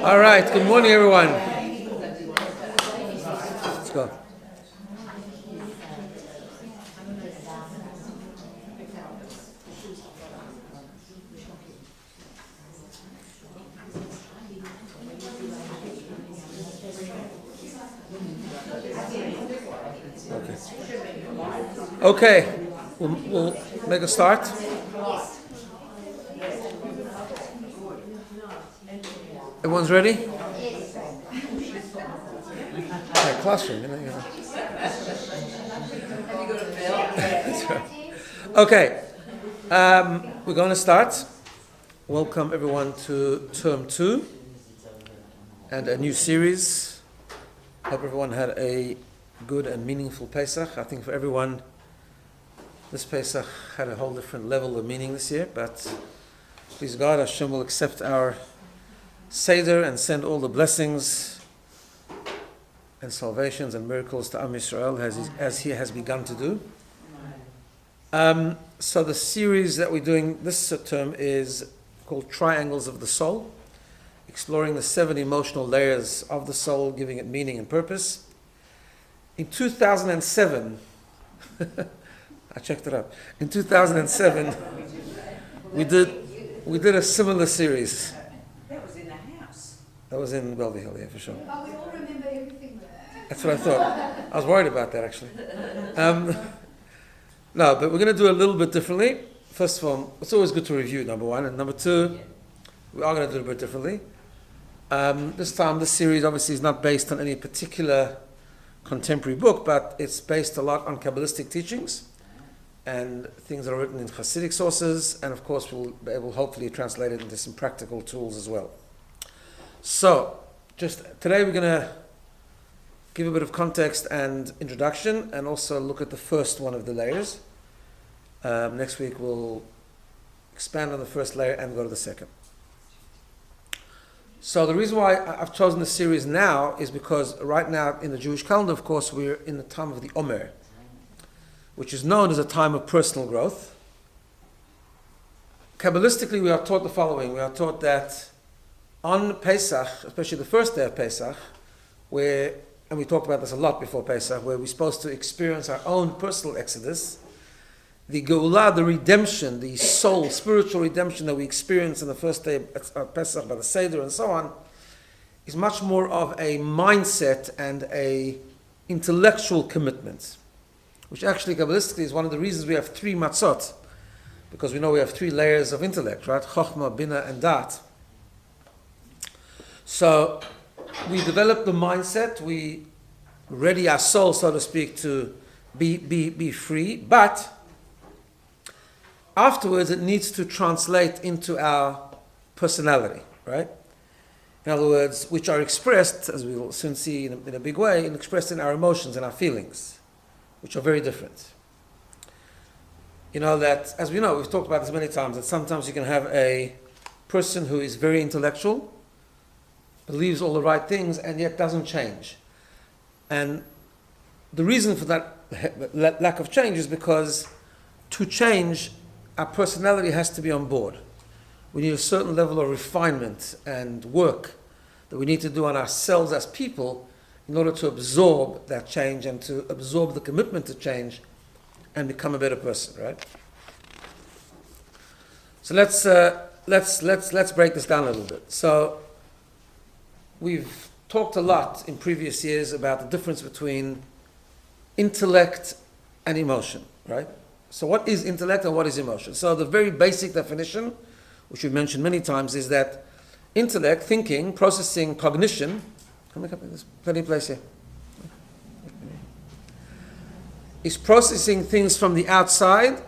All right, good morning, everyone. Let's go. Okay, we'll make a start. Everyone's ready? Yeah, classroom, you know. That's right. Okay, we're going to start. Welcome everyone to Term 2 and a new series. Hope everyone had a good and meaningful Pesach. I think for everyone, this Pesach had a whole different level of meaning this year, but please God, Hashem will accept our Seder and send all the blessings and salvations and miracles to Am Yisrael as He has begun to do. So the series that we're doing this term is called Triangles of the Soul, exploring the 7 emotional layers of the soul, giving it meaning and purpose. In 2007, I checked it up. In 2007, we did a similar series. That was in Belvy Hill, yeah, for sure. Oh, we all remember everything there. That's what I thought. I was worried about that, actually. No, but we're going to do it a little bit differently. First of all, it's always good to review, number one. And number two, we are going to do it a bit differently. This time, this series obviously is not based on any particular contemporary book, but it's based a lot on Kabbalistic teachings and things that are written in Hasidic sources. And of course, we'll be able hopefully translate it into some practical tools as well. So, just today we're going to give a bit of context and introduction and also look at the first one of the layers. Next week we'll expand on the first layer and go to the second. So the reason why I've chosen this series now is because right now in the Jewish calendar, of course, we're in the time of the Omer, which is known as a time of personal growth. Kabbalistically, we are taught the following. We are taught that on Pesach, especially the first day of Pesach, and we talked about this a lot before Pesach, where we're supposed to experience our own personal exodus, the Geulah, the redemption, the soul, spiritual redemption that we experience in the first day of Pesach by the Seder and so on, is much more of a mindset and a intellectual commitment, which actually Kabbalistically is one of the reasons we have 3 matzot, because we know we have 3 layers of intellect, right? Chokhmah, Bina, and Dat. So we develop the mindset, we ready our soul, so to speak, to be free, but afterwards it needs to translate into our personality, right? In other words, which are expressed, as we will soon see in a big way, and expressed in our emotions and our feelings, which are very different. You know that, as we know, we've talked about this many times, that sometimes you can have a person who is very intellectual, believes all the right things, and yet doesn't change. And the reason for that lack of change is because to change, our personality has to be on board. We need a certain level of refinement and work that we need to do on ourselves as people in order to absorb that change and to absorb the commitment to change and become a better person, right? So let's break this down a little bit. So we've talked a lot in previous years about the difference between intellect and emotion, right? So what is intellect and what is emotion? So the very basic definition, which we've mentioned many times, is that intellect, thinking, processing, cognition, there's plenty of place here, is processing things from the outside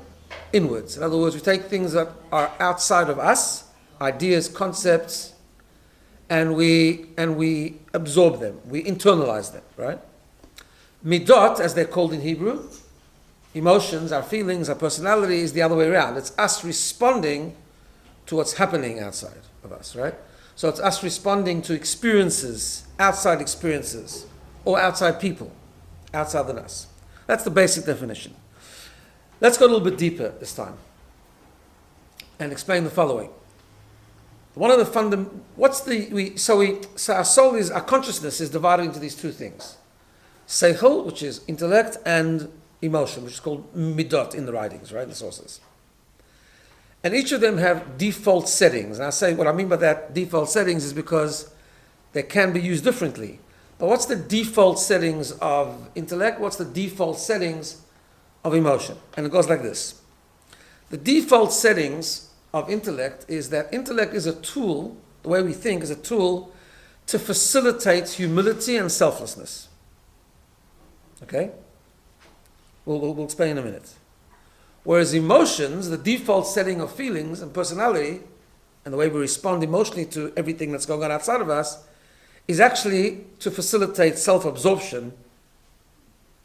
inwards. In other words, we take things that are outside of us, ideas, concepts, and we absorb them, we internalize them, right? Midot, as they're called in Hebrew, emotions, our feelings, our personality, is the other way around. It's us responding to what's happening outside of us, right? So it's us responding to experiences, or outside people, outside than us. That's the basic definition. Let's go a little bit deeper this time and explain the following. One of the our soul is, our consciousness is divided into these two things. Seichel, which is intellect, and emotion, which is called midot in the writings, right, in the sources. And each of them have default settings. And I say what I mean by that default settings is because they can be used differently. But what's the default settings of intellect? What's the default settings of emotion? And it goes like this. The default settings of intellect is that intellect is a tool, the way we think is a tool to facilitate humility and selflessness. Okay? We'll explain in a minute. Whereas emotions, the default setting of feelings and personality, and the way we respond emotionally to everything that's going on outside of us, is actually to facilitate self-absorption,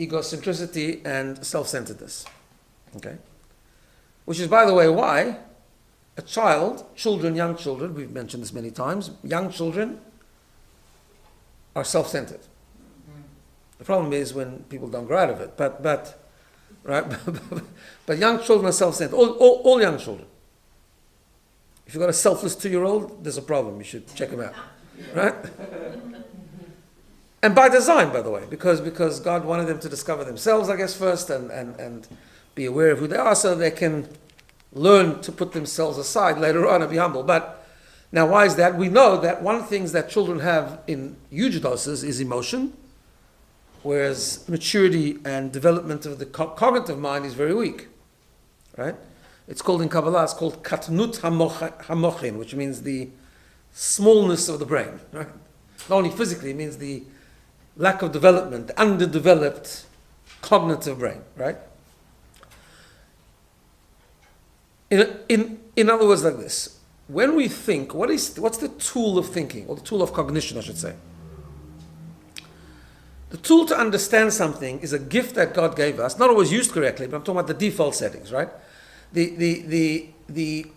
egocentricity, and self-centeredness. Okay? Which is, by the way, why young children, we've mentioned this many times, young children are self-centered. The problem is when people don't grow out of it, but young children are self-centered, all young children. If you've got a selfless 2-year-old, there's a problem, you should check him out. Right? And by design, by the way, because God wanted them to discover themselves, I guess, first, and be aware of who they are so they can learn to put themselves aside later on and be humble. But now, why is that? We know that one of the things that children have in huge doses is emotion, whereas maturity and development of the cognitive mind is very weak. Right? It's called in Kabbalah, it's called katnut hamochin, which means the smallness of the brain. Right? Not only physically, it means the lack of development, the underdeveloped cognitive brain. Right? In other words, like this: when we think, what's the tool of thinking, or the tool of cognition, I should say? The tool to understand something is a gift that God gave us, not always used correctly, but I'm talking about the default settings, right? The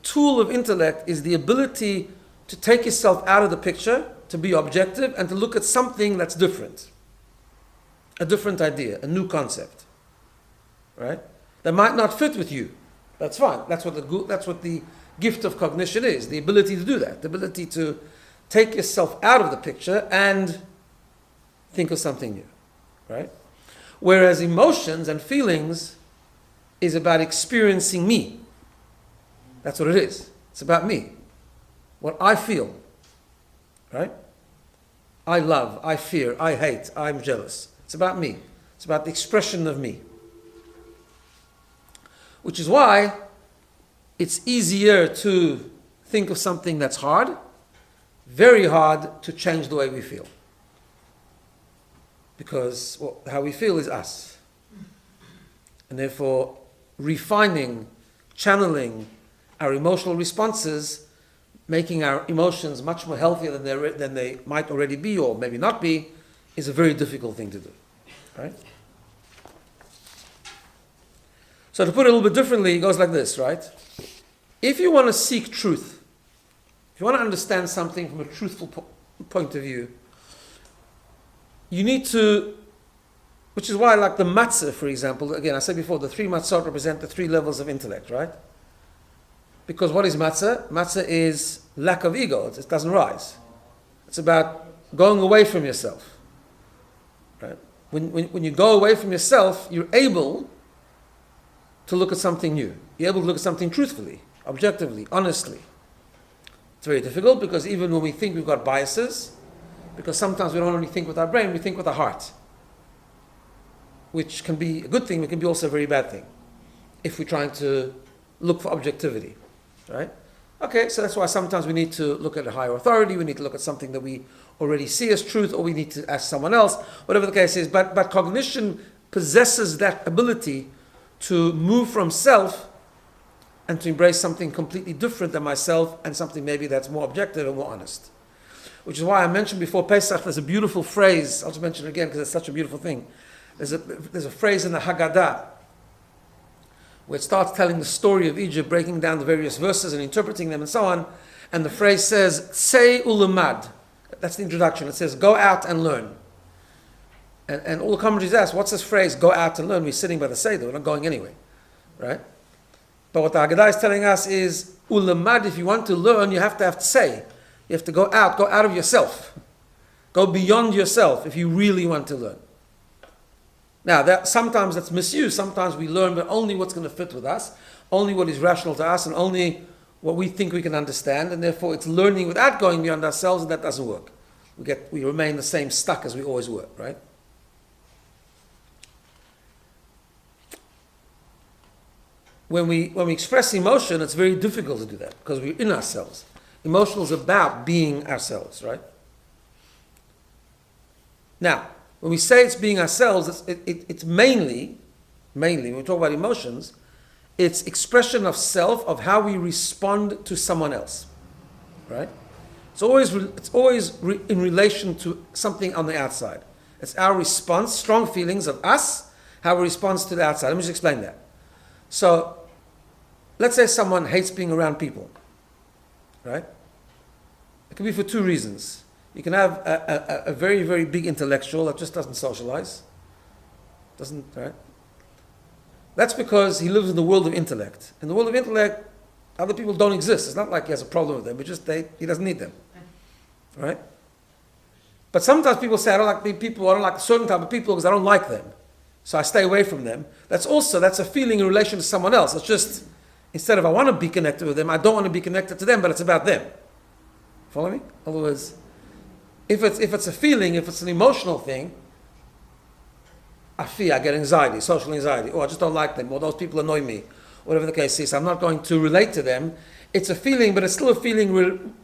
tool of intellect is the ability to take yourself out of the picture, to be objective, and to look at something that's different. A different idea, a new concept. Right? That might not fit with you. That's fine. That's what the gift of cognition is, the ability to do that, the ability to take yourself out of the picture and think of something new, right? Whereas emotions and feelings is about experiencing me. That's what it is. It's about me. What I feel, right? I love, I fear, I hate, I'm jealous. It's about me. It's about the expression of me. Which is why it's easier to think of something that's hard, very hard to change the way we feel. Because how we feel is us. And therefore, refining, channeling our emotional responses, making our emotions much more healthier than they might already be or maybe not be, is a very difficult thing to do. Right? So to put it a little bit differently, it goes like this, right? If you want to seek truth, if you want to understand something from a truthful point of view, you need to, which is why, like the matzah, for example, again, I said before, the 3 matzot represent the 3 levels of intellect, right? Because what is matzah? Matzah is lack of ego. It doesn't rise. It's about going away from yourself. Right? When you go away from yourself, you're able to look at something new. You're able to look at something truthfully, objectively, honestly. It's very difficult because even when we think we've got biases, because sometimes we don't only think with our brain, we think with our heart, which can be a good thing, but can be also a very bad thing if we're trying to look for objectivity, right? Okay, so that's why sometimes we need to look at a higher authority, we need to look at something that we already see as truth, or we need to ask someone else, whatever the case is. But cognition possesses that ability to move from self and to embrace something completely different than myself, and something maybe that's more objective and more honest. Which is why I mentioned before Pesach, there's a beautiful phrase, I'll just mention it again because it's such a beautiful thing. There's a phrase in the Haggadah where it starts telling the story of Egypt, breaking down the various verses and interpreting them and so on. And the phrase says, Tsei ulamad. That's the introduction. It says, go out and learn. And all the commentaries ask, what's this phrase, go out and learn? We're sitting by the Seder, we're not going anywhere. Right? But what the Haggadah is telling us is, ulamad, if you want to learn, you have to have tsei. You have to go out of yourself. Go beyond yourself if you really want to learn. Now, sometimes that's misused. Sometimes we learn, but only what's going to fit with us, only what is rational to us, and only what we think we can understand, and therefore it's learning without going beyond ourselves, and that doesn't work. We remain the same stuck as we always were, right? When we express emotion, it's very difficult to do that because we're in ourselves. Emotion is about being ourselves, right? Now, when we say it's being ourselves, it's mainly, when we talk about emotions, it's expression of self, of how we respond to someone else, right? It's always in relation to something on the outside. It's our response, strong feelings of us, how we respond to the outside. Let me just explain that. So, let's say someone hates being around people, right? It can be for two reasons. You can have a very, very big intellectual that just doesn't socialize. Right? That's because he lives in the world of intellect. In the world of intellect, other people don't exist. It's not like he has a problem with them, but just he doesn't need them. Right? But sometimes people say, I don't like people, I don't like a certain type of people because I don't like them. So I stay away from them. That's a feeling in relation to someone else. It's just, instead of I want to be connected with them, I don't want to be connected to them, but it's about them. Follow me? In other words, if it's a feeling, if it's an emotional thing, I get anxiety, social anxiety, or I just don't like them, or those people annoy me, whatever the case is, I'm not going to relate to them. It's a feeling, but it's still a feeling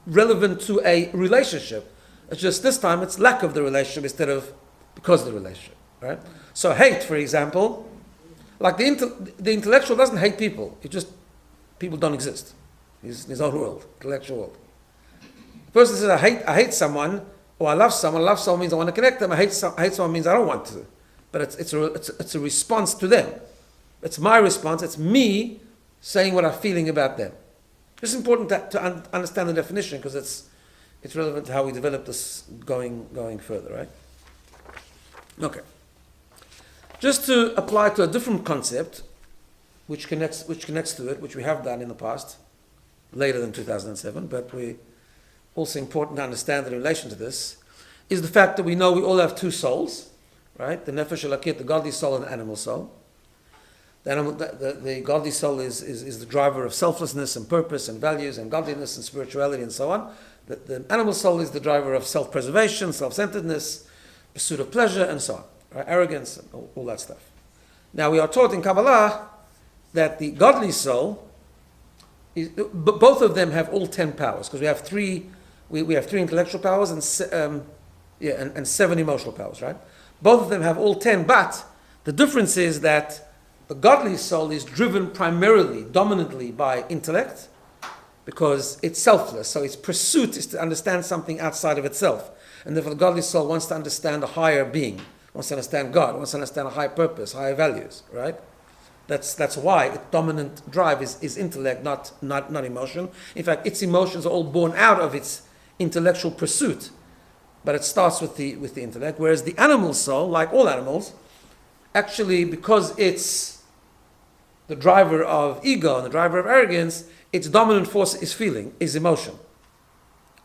relevant to a relationship. It's just this time it's lack of the relationship instead of because of the relationship, right? So hate, for example, like the intellectual doesn't hate people. People don't exist. He's in his own world, intellectual world. The person says, I hate someone, or I love someone. Love someone means I want to connect them. I hate someone means I don't want to. But it's a response to them. It's my response. It's me saying what I'm feeling about them. It's important to understand the definition because it's relevant to how we develop this going further, right? Okay. Just to apply to a different concept, which connects to it, which we have done in the past, later than 2007, but also important to understand in relation to this, is the fact that we know we all have two souls, right? The nefesh elokit, the godly soul, and the animal soul. The godly soul is the driver of selflessness and purpose and values and godliness and spirituality and so on. The animal soul is the driver of self-preservation, self-centeredness, pursuit of pleasure, and so on. Right? Arrogance, and all that stuff. Now we are taught in Kabbalah that the godly soul, both of them have all 10 powers, because we have three intellectual powers and 7 emotional powers, right? Both of them have all 10, but the difference is that the godly soul is driven primarily, dominantly by intellect, because it's selfless, so its pursuit is to understand something outside of itself. And therefore the godly soul wants to understand a higher being, wants to understand God, wants to understand a higher purpose, higher values, right? That's why its dominant drive is intellect, not emotion. In fact, its emotions are all born out of its intellectual pursuit, but it starts with the intellect. Whereas the animal soul, like all animals, actually, because it's the driver of ego and the driver of arrogance, its dominant force is feeling, is emotion,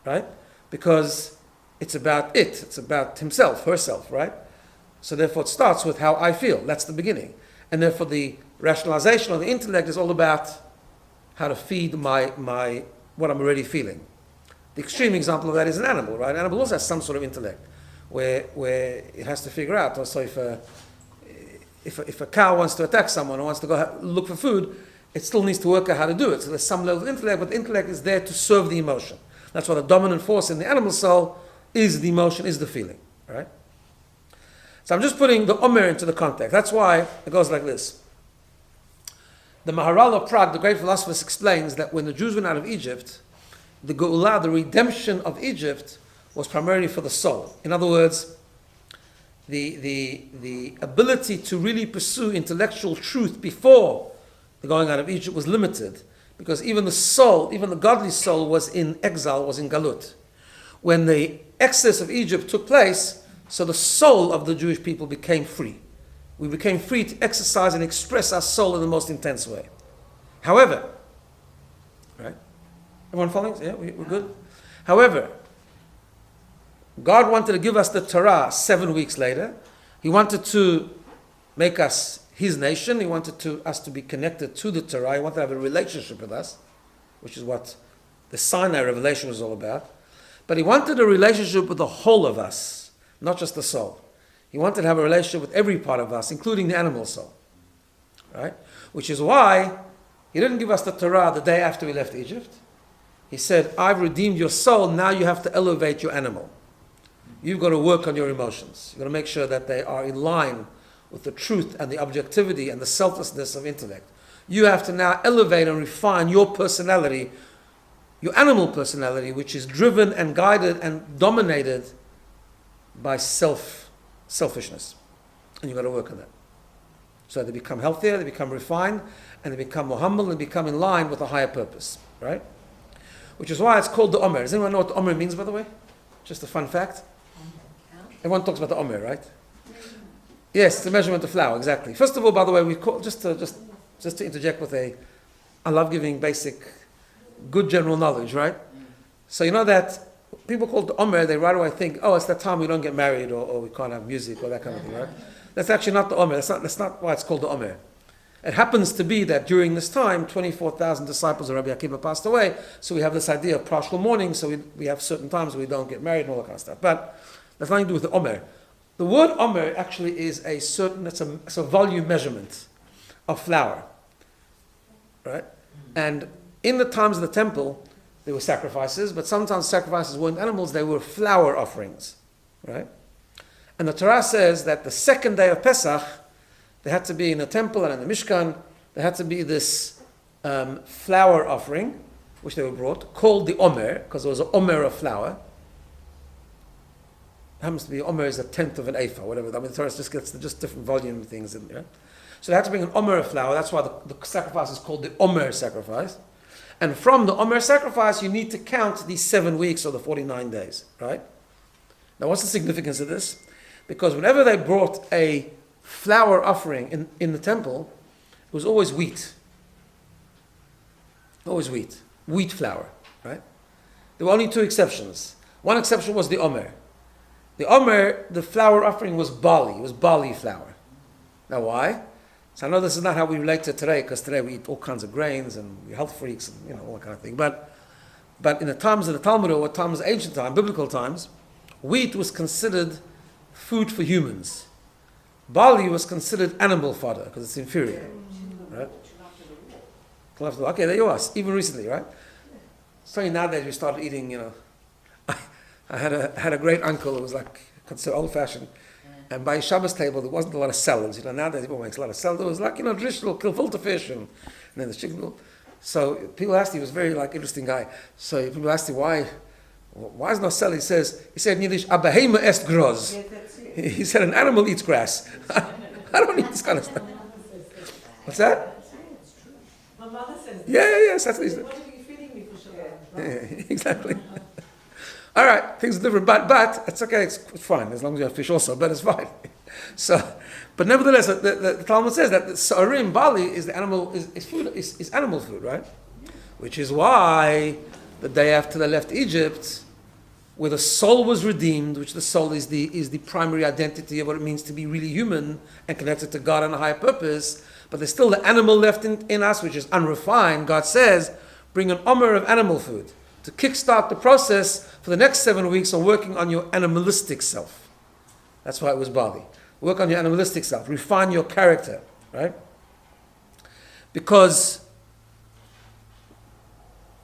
right? Because It's about it. It's about himself, herself, right? So therefore it starts with how I feel. That's the beginning. And therefore the rationalization of the intellect is all about how to feed my what I'm already feeling. The extreme example of that is an animal, right? An animal also has some sort of intellect where it has to figure out. Also, if a cow wants to attack someone or wants to go look for food, it still needs to work out how to do it. So there's some level of intellect, but the intellect is there to serve the emotion. That's why the dominant force in the animal soul is the emotion, is the feeling, right? So I'm just putting the Omer into the context. That's why it goes like this. The Maharal of Prague, the great philosopher, explains that when the Jews went out of Egypt, the Geulah, the redemption of Egypt, was primarily for the soul. In other words, the ability to really pursue intellectual truth before the going out of Egypt was limited, because even the soul, even the godly soul, was in exile, was in Galut. When the exodus of Egypt took place, so the soul of the Jewish people became free. We became free to exercise and express our soul in the most intense way. However, right? Everyone following? Yeah, we're good? However, God wanted to give us the Torah 7 weeks later. He wanted to make us His nation. He wanted us to be connected to the Torah. He wanted to have a relationship with us, which is what the Sinai revelation was all about. But He wanted a relationship with the whole of us, not just the soul. He wanted to have a relationship with every part of us, including the animal soul. Right? Which is why He didn't give us the Torah the day after we left Egypt. He said, I've redeemed your soul, now you have to elevate your animal. You've got to work on your emotions. You've got to make sure that they are in line with the truth and the objectivity and the selflessness of intellect. You have to now elevate and refine your personality, your animal personality, which is driven and guided and dominated by selfishness. And you've got to work on that. So they become healthier, they become refined, and they become more humble, and they become in line with a higher purpose. Right? Which is why it's called the Omer. Does anyone know what the Omer means, by the way? Just a fun fact. Everyone talks about the Omer, right? Yes, it's the measurement of flour, exactly. First of all, by the way, we call, just to interject with I love giving basic, good general knowledge, right? So you know that people call it the Omer, they right away think, oh, it's that time we don't get married or we can't have music or that kind of thing, right? That's actually not the Omer. That's not why it's called the Omer. It happens to be that during this time, 24,000 disciples of Rabbi Akiva passed away, so we have this idea of partial mourning, so we have certain times we don't get married and all that kind of stuff. But that's nothing to do with the Omer. The word Omer actually is it's a volume measurement of flour. Right? And in the times of the temple, there were sacrifices, but sometimes sacrifices weren't animals, they were flour offerings. Right? And the Torah says that the second day of Pesach, there had to be in the temple and in the Mishkan, there had to be this flour offering, which they were brought, called the Omer, because there was an Omer of flour. It happens to be Omer is a tenth of an ephah, whatever. I mean, the Torah just gets just different volume things in there. So they had to bring an Omer of flour. That's why the sacrifice is called the Omer sacrifice. And from the Omer sacrifice, you need to count these 7 weeks or the 49 days, right? Now, what's the significance of this? Because whenever they brought a flour offering in the temple, it was always wheat. Always wheat. Wheat flour, right? There were only 2 exceptions. One exception was the Omer. The Omer, the flour offering was barley. It was barley flour. Now why? So I know this is not how we relate to today, because today we eat all kinds of grains and we're health freaks and all that kind of thing. But in the times of the Talmud, or times of ancient time, biblical times, wheat was considered food for humans. Barley was considered animal fodder because it's inferior. Right? Okay, there you are. Even recently, right? So nowadays we started eating, I had a great uncle who was like considered old-fashioned, and by his Shabbos table there wasn't a lot of salads. Nowadays people make a lot of salads. It was like traditional gefilte fish and then the chicken. So people asked him, he was a very interesting guy. So people asked him why is no salad? He said in Yiddish, "A behema est groz." He said an animal eats grass. I don't eat this kind of stuff. What's that? My mother says. Yes, that's what he said. What are you feeding me for Shabbat? Yeah, exactly. All right, things are different, but it's okay, it's fine, as long as you have fish also, but it's fine. So, but nevertheless, the Talmud says that the sa'arim, barley, is the animal, is food, is animal food, right? Which is why the day after they left Egypt, where the soul was redeemed, which the soul is the primary identity of what it means to be really human and connected to God and a higher purpose, but there's still the animal left in us, which is unrefined. God says, bring an omer of animal food to kickstart the process for the next 7 weeks of working on your animalistic self. That's why it was barley. Work on your animalistic self. Refine your character, right? Because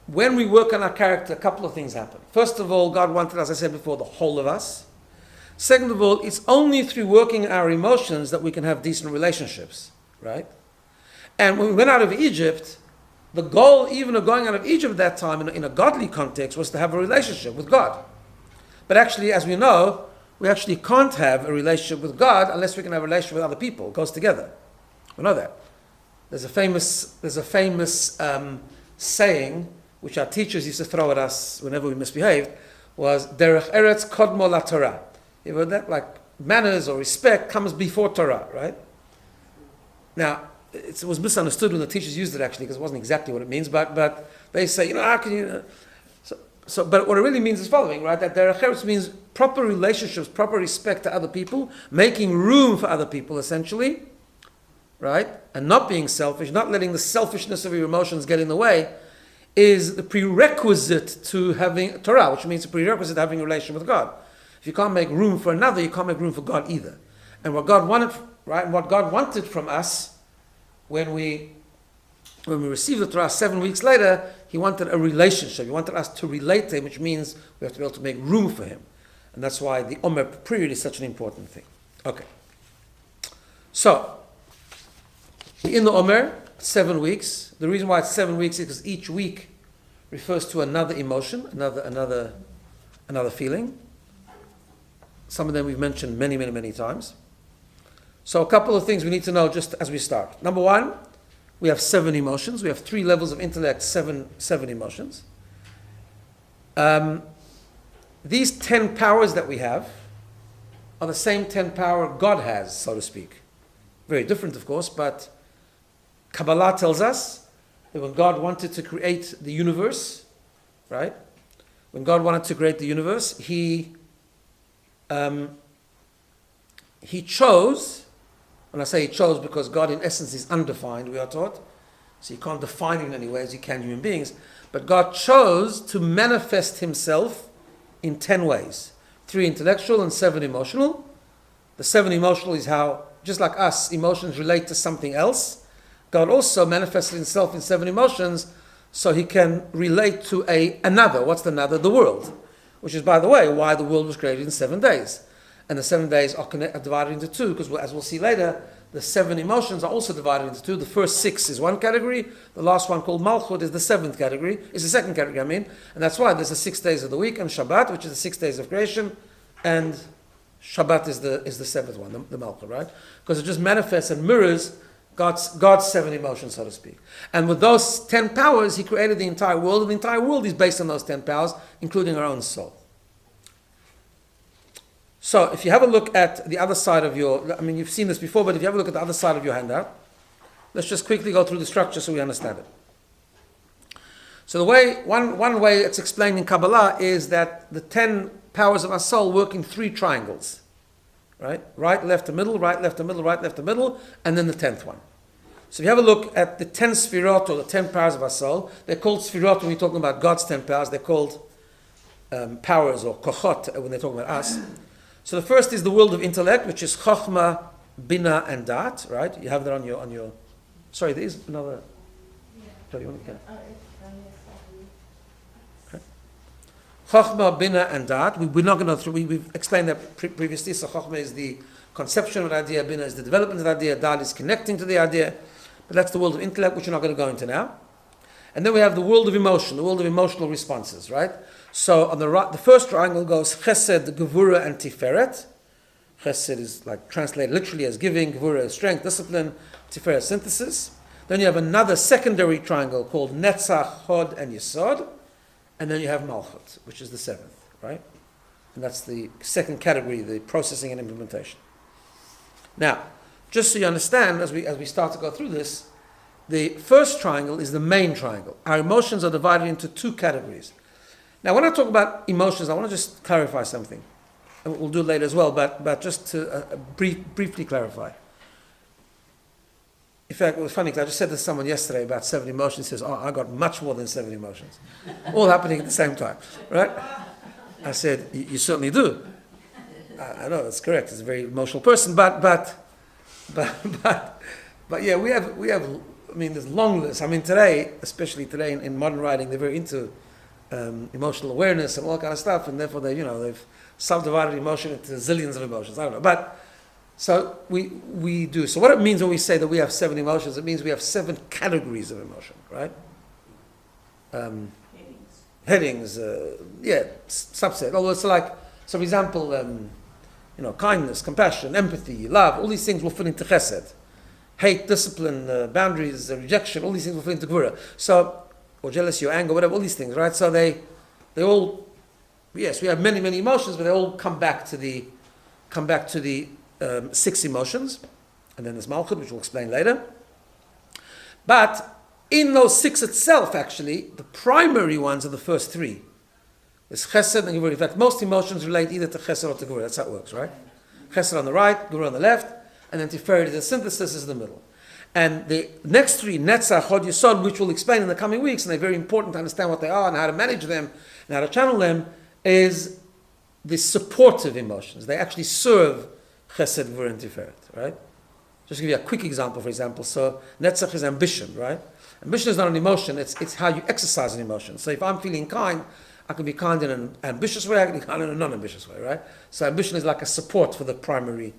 when we work on our character, a couple of things happen. First of all, God wanted, as I said before, the whole of us. Second of all, it's only through working our emotions that we can have decent relationships, right? And when we went out of Egypt, the goal even of going out of Egypt at that time in a godly context was to have a relationship with God. But actually, as we know, we actually can't have a relationship with God unless we can have a relationship with other people. It goes together. We know that. There's a famous saying which our teachers used to throw at us whenever we misbehaved, was Derech Eretz Kodmo La Torah. You heard that? Like manners or respect comes before Torah, right? Now, it was misunderstood when the teachers used it actually, because it wasn't exactly what it means, but they say, how can you... But what it really means is following, right? That Derech Eretz means proper relationships, proper respect to other people, making room for other people, essentially, right? And not being selfish, not letting the selfishness of your emotions get in the way, is the prerequisite to having Torah, which means a prerequisite to having a relationship with God. If you can't make room for another, you can't make room for God either. And what God wanted, right? And what God wanted from us when we received the Torah 7 weeks later, He wanted a relationship. He wanted us to relate to Him, which means we have to be able to make room for Him. And that's why the Omer period is such an important thing. Okay. So, in the Omer, 7 weeks. The reason why it's 7 weeks is because each week refers to another emotion, another feeling. Some of them we've mentioned many times. So a couple of things we need to know just as we start. Number one, we have 7 emotions. We have 3 levels of intellect, seven emotions. These 10 powers that we have are the same 10 power God has, so to speak. Very different, of course, but Kabbalah tells us that when God wanted to create the universe, right? When God wanted to create the universe, He chose, when I say He chose, because God in essence is undefined, we are taught, so you can't define Him in any way as you can human beings, but God chose to manifest Himself in 10 ways. 3 intellectual and 7 emotional. The 7 emotional is how, just like us, emotions relate to something else. God also manifested Himself in 7 emotions so He can relate to another. What's the another? The world. Which is, by the way, why the world was created in 7 days. And the 7 days are divided into 2, because as we'll see later, the 7 emotions are also divided into 2. The first 6 is one category. The last one, called Malchut, is the 7th category. Is the 2nd category, And that's why there's the 6 days of the week, and Shabbat, which is the 6 days of creation, and Shabbat is the 7th one, the Malchut, right? Because it just manifests and mirrors God's 7 emotions, so to speak. And with those 10 powers, He created the entire world, and the entire world is based on those 10 powers, including our own soul. So, if you have a look at the other side of you've seen this before, but if you have a look at the other side of your handout, let's just quickly go through the structure so we understand it. So one way it's explained in Kabbalah is that the 10 powers of our soul work in 3 triangles. Right, left to middle, right, left to middle, right, left to middle, and then the 10th one. So if you have a look at the 10 sfirot, or the 10 powers of our soul, they're called sfirot when we're talking about God's 10 powers. They're called powers, or kochot, when they're talking about us. So the first is the world of intellect, which is chokhmah, bina, and dat, right? You have that on your... Sorry, there is another... Sorry, you want to... Chokhmah, Bina, and Dat. We're not going to go through, we've explained that previously. So Chokhmah is the conception of an idea, Bina is the development of the idea, Dat is connecting to the idea. But that's the world of intellect, which we're not going to go into now. And then we have the world of emotion, the world of emotional responses, right? So on the right, the first triangle goes Chesed, Gevura, and Tiferet. Chesed is like translated literally as giving, Gevura is strength, discipline, Tiferet synthesis. Then you have another secondary triangle called Netzach, Hod, and Yesod. And then you have Malchut, which is the 7th, right? And that's the second category, the processing and implementation. Now, just so you understand, as we start to go through this, the first triangle is the main triangle. Our emotions are divided into 2 categories. Now, when I talk about emotions, I want to just clarify something. And we'll do it later as well, but just to briefly clarify. In fact, it was funny because I just said to someone yesterday about 7 emotions. He says, I got much more than 7 emotions. All happening at the same time, right? I said, you certainly do. I know, that's correct. He's a very emotional person, but yeah, we have, I mean, there's long lists. I mean, today, especially today in modern writing, they're very into emotional awareness and all kind of stuff, and therefore they've subdivided emotion into zillions of emotions. I don't know, but so we do. So what it means when we say that we have 7 emotions, it means we have 7 categories of emotion, right? Headings, subset. Although it's like, so for example, kindness, compassion, empathy, love, all these things will fit into chesed. Hate, discipline, boundaries, rejection, all these things will fit into gvura. So, or jealousy or anger, whatever, all these things, right? So they all, yes, we have many, many emotions, but they all come back to the 6 emotions, and then there's Malchut, which we'll explain later. But in those 6 itself, actually, the primary ones are the first 3. There's Chesed and Gevurah. In fact, most emotions relate either to Chesed or to Gevurah. That's how it works, right? Chesed on the right, Gevurah on the left, and then Tiferet, the synthesis, is in the middle. And the next 3, Netzach, Hod, Yesod, which we'll explain in the coming weeks, and they're very important to understand what they are and how to manage them and how to channel them, is the supportive emotions. They actually serve Chesed, Gvurah, and Tiferet, right? Just to give you a quick example, for example. So, Netzach is ambition, right? Ambition is not an emotion, it's how you exercise an emotion. So if I'm feeling kind, I can be kind in an ambitious way, I can be kind in a non-ambitious way, right? So ambition is like a support for the primary,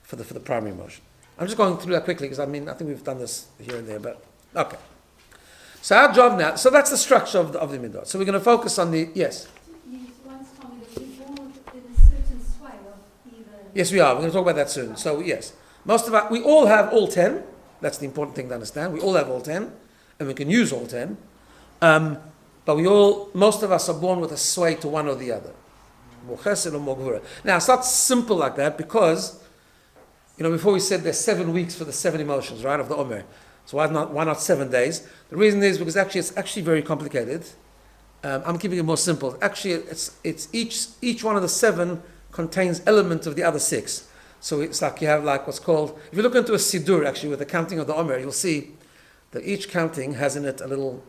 for the primary emotion. I'm just going through that quickly because I think we've done this here and there, but okay. So our job now, so that's the structure of the midot. So we're going to focus on the, yes? You once told me that we're born in a certain sway of either... Yes, we are. We're going to talk about that soon. So yes, we all have all 10. That's the important thing to understand. We all have all 10, and we can use all 10. But most of us are born with a sway to one or the other. More chesed or more gvura. Now, it's not simple like that because, before we said there's 7 weeks for the 7 emotions, right, of the Omer. So why not 7 days? The reason is because it's actually very complicated. I'm keeping it more simple. Actually, it's each one of the 7 contains elements of the other 6. So it's like you have what's called, if you look into a Sidur, actually, with the counting of the Omer, you'll see that each counting has in it a little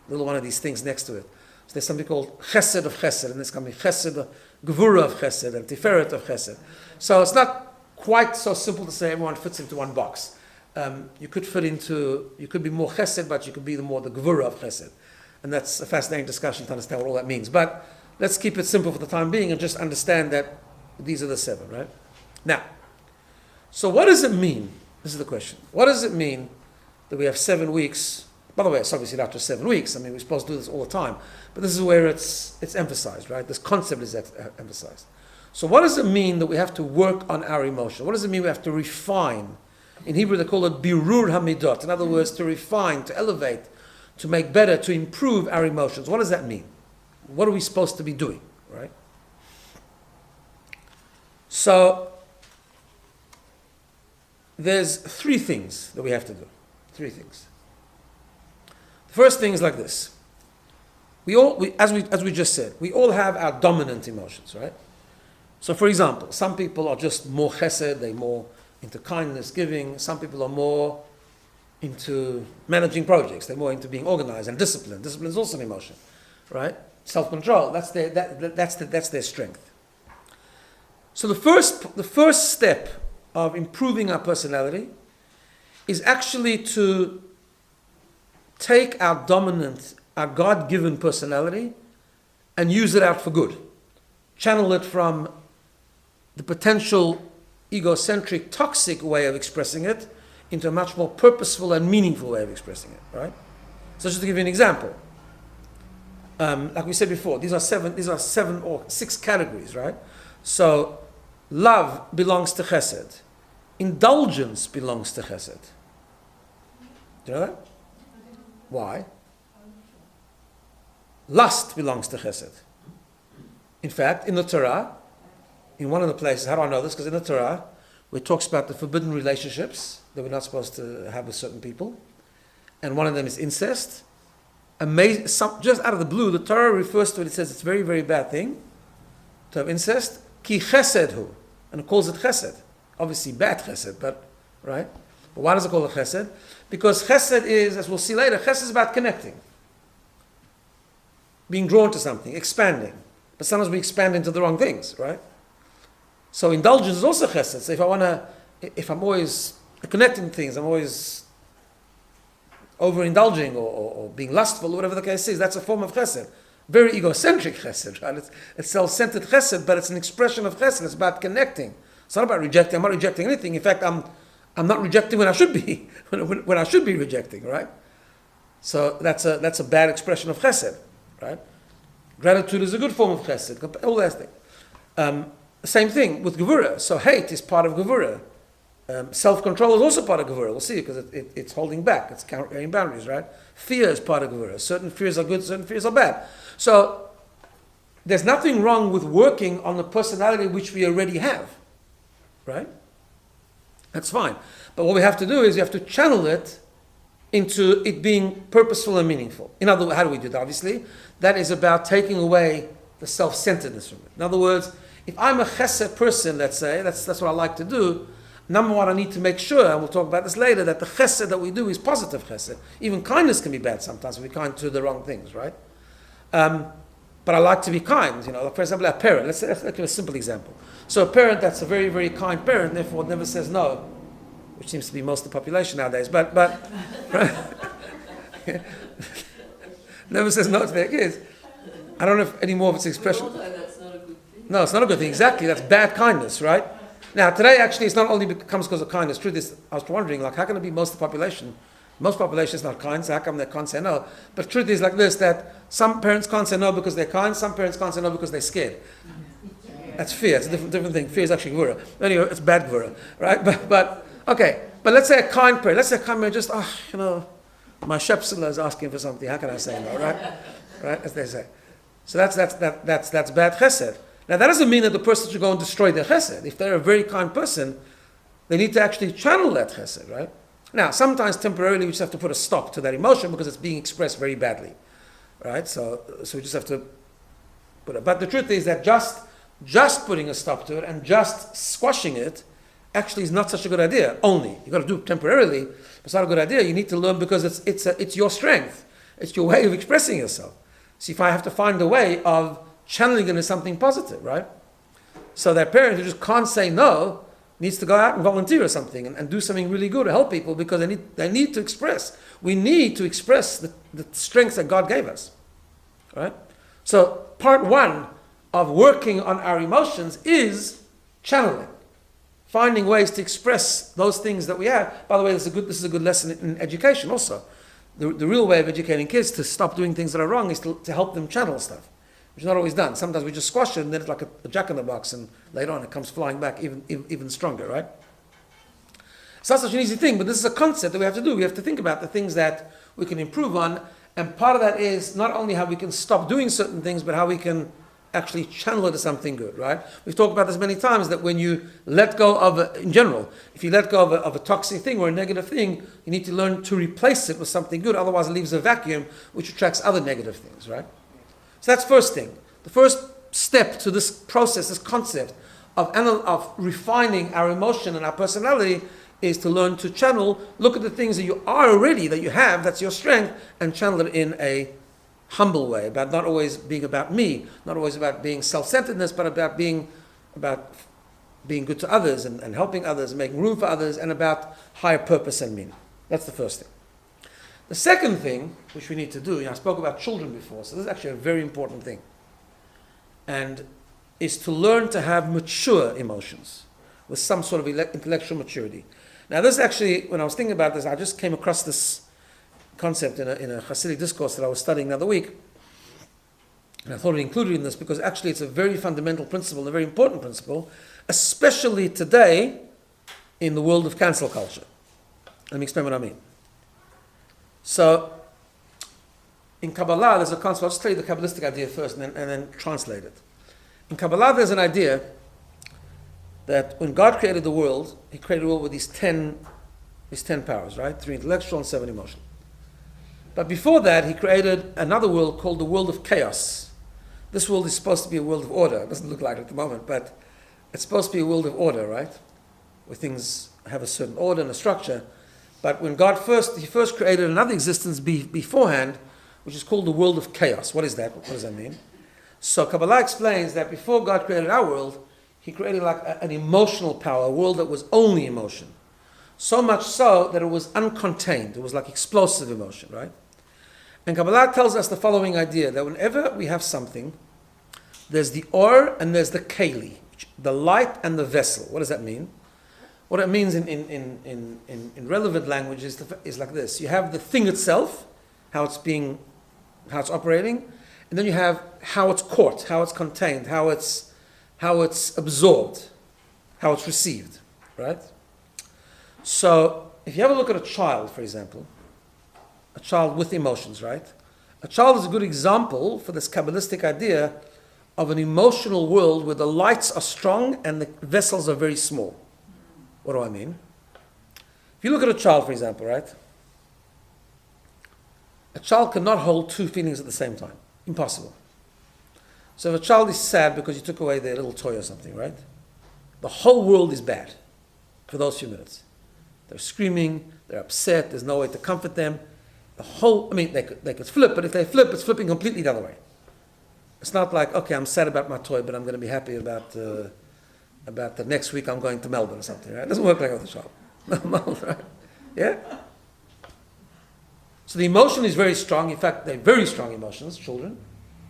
one of these things next to it. So there's something called Chesed of Chesed, and there's going to be Chesed, Gevurah of Chesed, and Tiferet of Chesed. So it's not quite so simple to say everyone fits into one box. You could be more Chesed, but you could be more the Gevurah of Chesed. And that's a fascinating discussion to understand what all that means. But let's keep it simple for the time being and just understand that these are the 7, right? Now, so what does it mean? This is the question. What does it mean that we have 7 weeks? By the way, it's obviously not just 7 weeks. I mean, we're supposed to do this all the time. But this is where it's emphasized, right? This concept is emphasized. So what does it mean that we have to work on our emotion? What does it mean we have to refine? In Hebrew, they call it birur hamidot. In other words, to refine, to elevate, to make better, to improve our emotions. What does that mean? What are we supposed to be doing, right? So there's 3 things that we have to do. 3 things. The first thing is like this. As we just said, we all have our dominant emotions, right? So for example, some people are just more chesed, they're more into kindness, giving. Some people are more into managing projects. They're more into being organized and disciplined. Discipline is also an emotion, right? Self-control, that's their strength. So the first step of improving our personality is actually to take our dominant, our God-given personality and use it out for good. Channel it from the potential egocentric, toxic way of expressing it into a much more purposeful and meaningful way of expressing it, right? So just to give you an example, like we said before, these are 7 or 6 categories, right? So love belongs to chesed. Indulgence belongs to chesed. Do you know that? Why? Lust belongs to chesed. In fact, in the Torah, in one of the places, how do I know this? Because in the Torah, where it talks about the forbidden relationships that we're not supposed to have with certain people, and one of them is incest, amazing, just out of the blue, the Torah refers to it, it says it's a very, very bad thing to have incest. Ki chesed hu. And it calls it chesed. Obviously bad chesed, but, right? But why does it call it chesed? Because chesed is, as we'll see later, chesed is about connecting. Being drawn to something, expanding. But sometimes we expand into the wrong things, right? So indulgence is also chesed. So if I'm always connecting things, I'm always overindulging or being lustful, or whatever the case is, that's a form of chesed. Very egocentric chesed, right? It's self-centered chesed, but it's an expression of chesed. It's about connecting. It's not about rejecting. I'm not rejecting anything. In fact, I'm not rejecting when I should be, when I should be rejecting, right? So that's a bad expression of chesed, right? Gratitude is a good form of chesed. All that thing. Same thing with gevura. So hate is part of gevura. Self-control is also part of gevura. We'll see, because it's holding back. It's carrying boundaries, right? Fear is part of gevura. Certain fears are good, certain fears are bad. So there's nothing wrong with working on the personality which we already have, right? That's fine. But what we have to do is we have to channel it into it being purposeful and meaningful. In other words, how do we do that? Obviously, that is about taking away the self-centeredness from it. In other words, if I'm a chesed person, let's say, that's what I like to do, number one, I need to make sure, and we'll talk about this later, that the chesed that we do is positive chesed. Even kindness can be bad sometimes if we're kind to the wrong things, right? But I like to be kind. Like for example, a parent. Let's give a simple example. So a parent that's a very, very kind parent, therefore never says no, which seems to be most of the population nowadays, but right? Never says no to their kids. I don't know if any more of its expression. We all know that's not a good thing. No, it's not a good thing. Exactly, that's bad kindness, right? Now, today actually it's not only comes because of kindness. Truth is, I was wondering, how can it be most of the population? Most population is not kind, so how come they can't say no? But truth is like this, that some parents can't say no because they're kind, some parents can't say no because they're scared. That's fear. It's a different thing. Fear is actually gvura. Anyway, it's bad gvura, right? But okay. But let's say a kind parent. Let's say a kind parent just, my shepsula is asking for something. How can I say no, right? Right, as they say. So that's bad chesed. Now that doesn't mean that the person should go and destroy their chesed. If they're a very kind person, they need to actually channel that chesed, right? Now, sometimes temporarily we just have to put a stop to that emotion because it's being expressed very badly, right? So we just have to put it. But the truth is that just putting a stop to it and just squashing it actually is not such a good idea. Only you've got to do it temporarily, but it's not a good idea. You need to learn because it's your strength. It's your way of expressing yourself. See, if I have to find a way of channeling it into something positive, right? So that parent who just can't say no needs to go out and volunteer or something and do something really good to help people because they need to express. We need to express the strengths that God gave us, right? So part one of working on our emotions is channeling, finding ways to express those things that we have. By the way, this is a good lesson in education also. The real way of educating kids to stop doing things that are wrong is to help them channel stuff, which is not always done. Sometimes we just squash it and then it's like a jack-in-the-box and later on it comes flying back even stronger, right? It's not such an easy thing, but this is a concept that we have to do. We have to think about the things that we can improve on, and part of that is not only how we can stop doing certain things, but how we can actually channel it to something good, right? We've talked about this many times, that when you let go of in general, if you let go of a toxic thing or a negative thing, you need to learn to replace it with something good, otherwise it leaves a vacuum which attracts other negative things, right? So that's first thing. The first step to this process, this concept of refining our emotion and our personality is to learn to channel, look at the things that you are already, that you have, that's your strength, and channel it in a humble way, about not always being about me, not always about being self-centeredness, but about being good to others and helping others, and making room for others, and about higher purpose and meaning. That's the first thing. The second thing, which we need to do, I spoke about children before, so this is actually a very important thing, and is to learn to have mature emotions with some sort of intellectual maturity. Now this actually, when I was thinking about this, I just came across this concept in a Hasidic discourse that I was studying the other week, and I thought it included in this because actually it's a very fundamental principle, a very important principle, especially today in the world of cancel culture. Let me explain what I mean. So, in Kabbalah, there's a concept. I'll just tell you the Kabbalistic idea first and then translate it. In Kabbalah, there's an idea that when God created the world, He created the world with these 10 powers, right? 3 intellectual and 7 emotional. But before that, he created another world called the world of chaos. This world is supposed to be a world of order. It doesn't look like it at the moment, but it's supposed to be a world of order, right? Where things have a certain order and a structure. But when he first created another existence beforehand, which is called the world of chaos. What is that? What does that mean? So Kabbalah explains that before God created our world, he created like an emotional power, a world that was only emotion. So much so that it was uncontained. It was like explosive emotion, right? And Kabbalah tells us the following idea, that whenever we have something, there's the or and there's the keli, the light and the vessel. What does that mean? What it means in relevant language is like this. You have the thing itself, how it's operating, and then you have how it's caught, how it's contained, how it's absorbed, how it's received, right? So if you have a look at a child, for example, a child with emotions, right? A child is a good example for this Kabbalistic idea of an emotional world where the lights are strong and the vessels are very small. What do I mean? If you look at a child, for example, right? A child cannot hold two feelings at the same time. Impossible. So if a child is sad because you took away their little toy or something, right? The whole world is bad for those few minutes. They're screaming, they're upset, there's no way to comfort them. They could flip, but if they flip, it's flipping completely the other way. It's not like, okay, I'm sad about my toy, but I'm going to be happy about the next week I'm going to Melbourne or something, right? It doesn't work like that with a child. Right? Yeah? So the emotion is very strong. In fact, they're very strong emotions, children.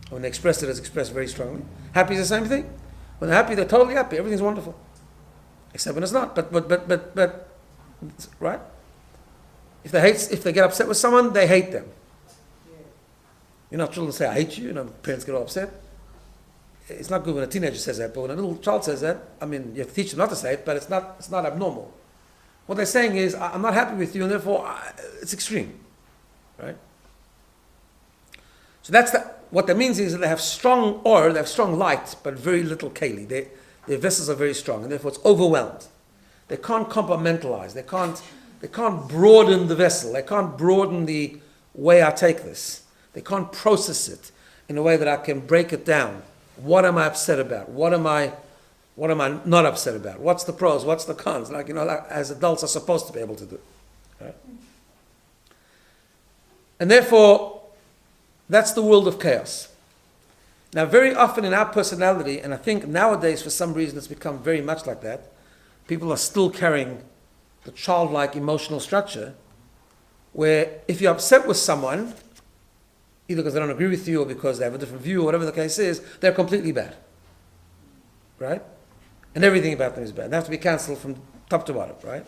When they express it, it's expressed very strongly. Happy is the same thing. When they're happy, they're totally happy. Everything's wonderful. Except when it's not. But right? If they get upset with someone, they hate them. You know, children say, I hate you. You know, parents get all upset. It's not good when a teenager says that, but when a little child says that, I mean, you have to teach them not to say it, but it's not abnormal. What they're saying is, I'm not happy with you, and therefore, it's extreme. Right? So what that means is that they have strong oil, they have strong light, but very little keli. Their vessels are very strong, and therefore it's overwhelmed. They can't compartmentalize. They can't broaden the vessel. They can't broaden the way I take this. They can't process it in a way that I can break it down. What am I upset about? What am I not upset about? What's the pros? What's the cons? Like as adults are supposed to be able to do. Right? And therefore, that's the world of chaos. Now, very often in our personality, and I think nowadays for some reason it's become very much like that, people are still carrying the childlike emotional structure where if you're upset with someone, either because they don't agree with you or because they have a different view or whatever the case is, they're completely bad. Right? And everything about them is bad. They have to be cancelled from top to bottom, right?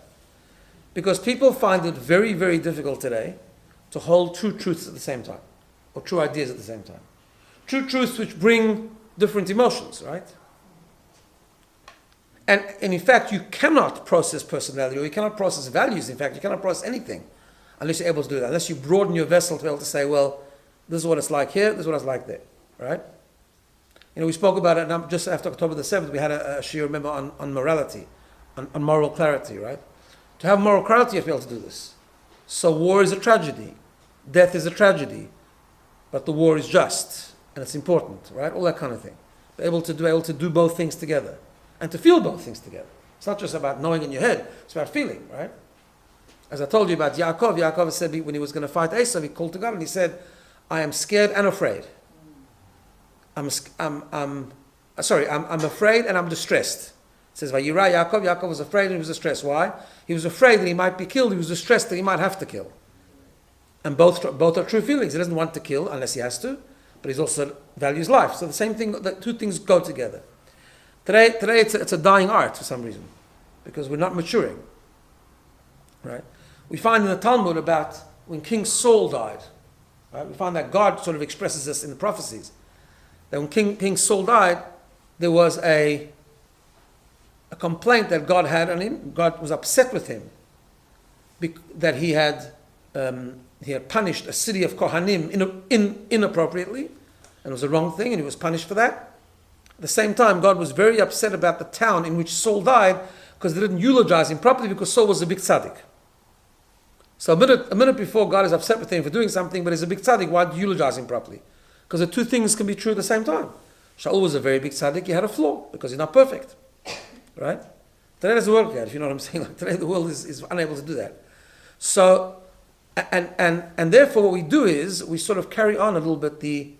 Because people find it very, very difficult today to hold two truths at the same time, or true ideas at the same time. True truths which bring different emotions, right? And in fact, you cannot process personality, or you cannot process values. In fact, you cannot process anything unless you're able to do that. Unless you broaden your vessel to be able to say, well, this is what it's like here, this is what it's like there, right? You know, we spoke about it just after October the 7th, we had a shiur, remember, on morality, on moral clarity, right? To have moral clarity, you have to be able to do this. So war is a tragedy. Death is a tragedy. But the war is just, and it's important, right? All that kind of thing. Be able to do both things together. And to feel both things together. It's not just about knowing in your head, it's about feeling, right? As I told you about Yaakov said when he was going to fight Esau, he called to God and he said, I am scared and afraid. I'm afraid and I'm distressed. It says, Vayira Yaakov was afraid and he was distressed. Why? He was afraid that he might be killed. He was distressed that he might have to kill. And both are true feelings. He doesn't want to kill unless he has to, but he also values life. So the same thing, the two things go together. Today it's a dying art for some reason, because we're not maturing. Right? We find in the Talmud about when King Saul died. Right? We find that God sort of expresses this in the prophecies. That when King Saul died, there was a complaint that God had on him. God was upset with him that he had punished a city of Kohanim inappropriately, and it was a wrong thing, and he was punished for that. At the same time, God was very upset about the town in which Saul died because they didn't eulogize him properly because Saul was a big tzaddik. So a minute before God is upset with him for doing something, but he's a big tzaddik, why do you eulogize him properly? Because the two things can be true at the same time. Shaul was a very big tzaddik, he had a flaw, because he's not perfect. Right? Today doesn't work yet, if you know what I'm saying. Like today the world is unable to do that. So, and therefore what we do is, we sort of carry on a little bit the,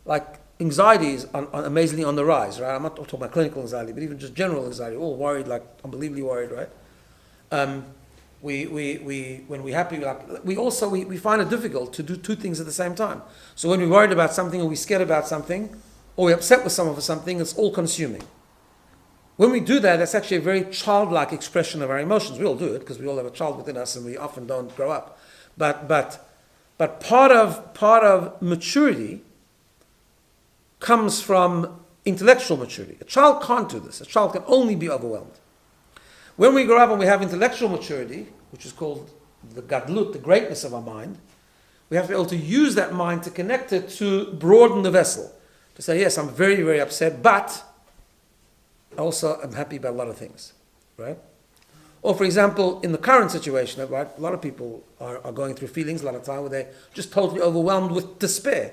like, anxieties on amazingly on the rise, right? I'm not talking about clinical anxiety, but even just general anxiety, all worried, like unbelievably worried, right? When we're happy, we find it difficult to do two things at the same time. So when we're worried about something, or we're scared about something, or we're upset with someone for something, it's all consuming. When we do that, that's actually a very childlike expression of our emotions. We all do it because we all have a child within us, and we often don't grow up. But part of maturity comes from intellectual maturity. A child can't do this. A child can only be overwhelmed. When we grow up and we have intellectual maturity, which is called the gadlut, the greatness of our mind, we have to be able to use that mind to connect it to broaden the vessel. To say, yes, I'm very, very upset, but also I'm happy about a lot of things, right? Or for example, in the current situation, right, a lot of people are going through feelings a lot of time where they're just totally overwhelmed with despair,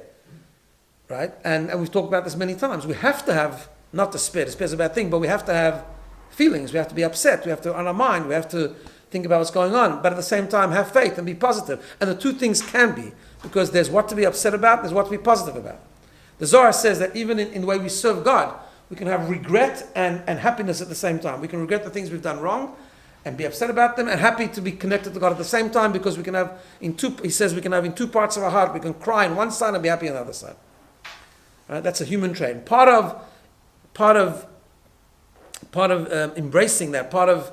right? And we've talked about this many times. We have to have, not despair is a bad thing, but we have to have feelings. We have to be upset. We have to, on our mind, we have to think about what's going on. But at the same time, have faith and be positive. And the two things can be, because there's what to be upset about, there's what to be positive about. The Zohar says that even in the way we serve God, we can have regret and happiness at the same time. We can regret the things we've done wrong and be upset about them, and happy to be connected to God at the same time, because we can have he says we can have in two parts of our heart. We can cry on one side and be happy on the other side. Right? That's a human trait. Part of embracing that, part of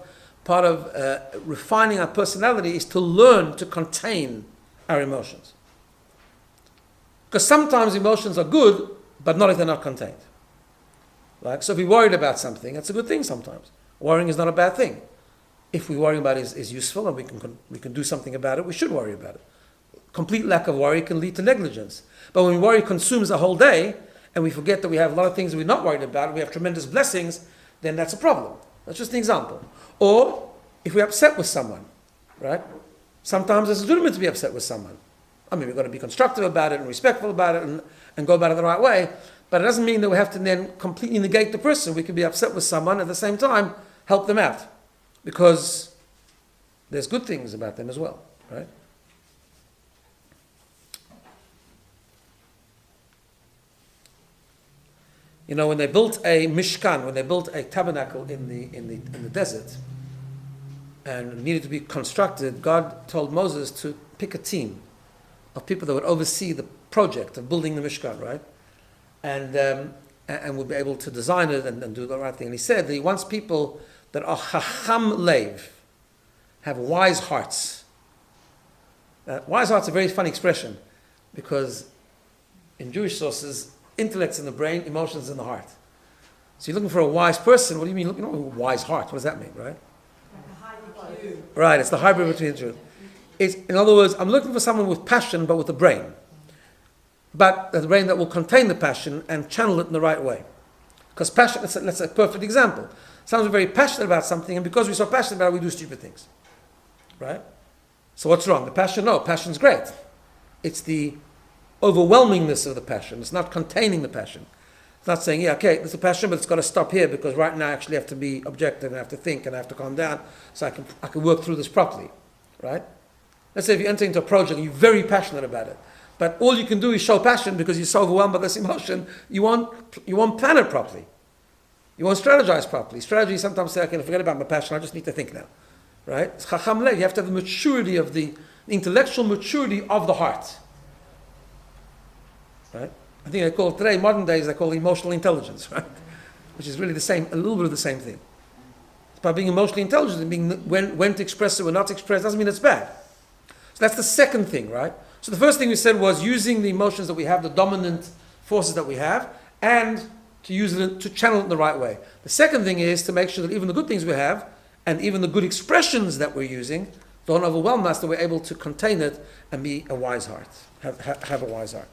refining our personality is to learn to contain our emotions. Because sometimes emotions are good, but not if they're not contained. Like, so if we're worried about something, that's a good thing sometimes. Worrying is not a bad thing. If we worry about it is useful and we can do something about it, we should worry about it. Complete lack of worry can lead to negligence. But when worry consumes the whole day, and we forget that we have a lot of things that we're not worried about, we have tremendous blessings, then that's a problem. That's just an example. Or if we're upset with someone, right? Sometimes it's legitimate to be upset with someone. I mean, we've got to be constructive about it and respectful about it and go about it the right way. But it doesn't mean that we have to then completely negate the person. We can be upset with someone, at the same time, help them out. Because there's good things about them as well, right? You know, when they built a mishkan, when they built a tabernacle in the desert, and it needed to be constructed, God told Moses to pick a team of people that would oversee the project of building the mishkan, right? And would be able to design it and do the right thing. And he said that he wants people that are chacham leiv, have wise hearts. Wise hearts is a very funny expression, because in Jewish sources, intellect's in the brain, emotions in the heart. So you're looking for a wise person. What do you mean? You know, wise heart. What does that mean, right? Like a high IQ. Right. It's the hybrid between the two. It's, in other words, I'm looking for someone with passion, but with a brain. But the brain that will contain the passion and channel it in the right way. Because passion, that's a perfect example. Someone's very passionate about something, and because we're so passionate about it, we do stupid things. Right? So what's wrong? The passion? No, passion's great. It's the overwhelmingness of the passion. It's not containing the passion. It's not saying, yeah, okay, there's a passion, but it's got to stop here, because right now I actually have to be objective and I have to think and I have to calm down so I can work through this properly. Right? Let's say if you enter into a project and you're very passionate about it, but all you can do is show passion because you're so overwhelmed by this emotion, you won't plan it properly. You won't strategize properly. Strategy sometimes say, okay, forget about my passion, I just need to think now. Right? It's chacham lev. You have to have the maturity of the intellectual maturity of the heart. Right? I think they call it today, modern days, they call it emotional intelligence, right? Which is really the same, a little bit of the same thing. It's about being emotionally intelligent and being when to express it or not to express. Doesn't mean it's bad. So that's the second thing, right? So the first thing we said was using the emotions that we have, the dominant forces that we have, and to use it to channel it in the right way. The second thing is to make sure that even the good things we have and even the good expressions that we're using don't overwhelm us, that we're able to contain it and be a wise heart, have a wise heart.